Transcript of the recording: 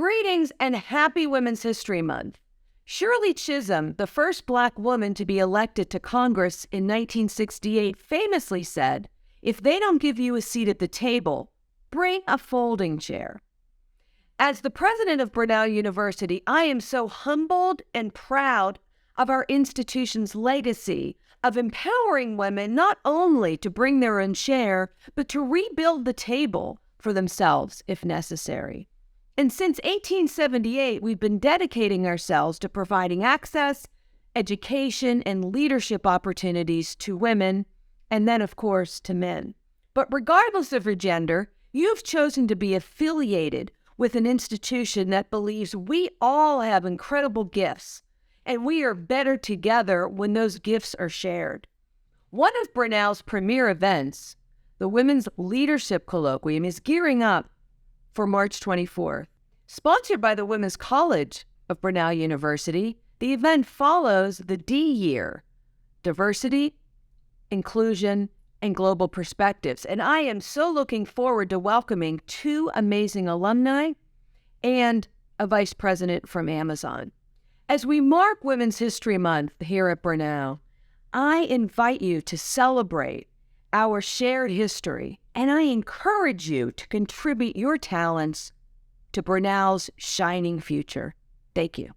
Greetings and happy Women's History Month. Shirley Chisholm, the first Black woman to be elected to Congress in 1968, famously said, "If they don't give you a seat at the table, bring a folding chair." As the president of Brenau University, I am so humbled and proud of our institution's legacy of empowering women not only to bring their own chair, but to rebuild the table for themselves if necessary. And since 1878, we've been dedicating ourselves to providing access, education, and leadership opportunities to women, and then, of course, to men. But regardless of your gender, you've chosen to be affiliated with an institution that believes we all have incredible gifts, and we are better together when those gifts are shared. One of Brenau's premier events, the Women's Leadership Colloquium, is gearing up for March 24th. Sponsored by the Women's College of Brenau University, the event follows the D year, Diversity, Inclusion, and Global Perspectives. And I am so looking forward to welcoming two amazing alumni and a vice president from Amazon. As we mark Women's History Month here at Brenau, I invite you to celebrate our shared history, and I encourage you to contribute your talents to Brenau's shining future. Thank you.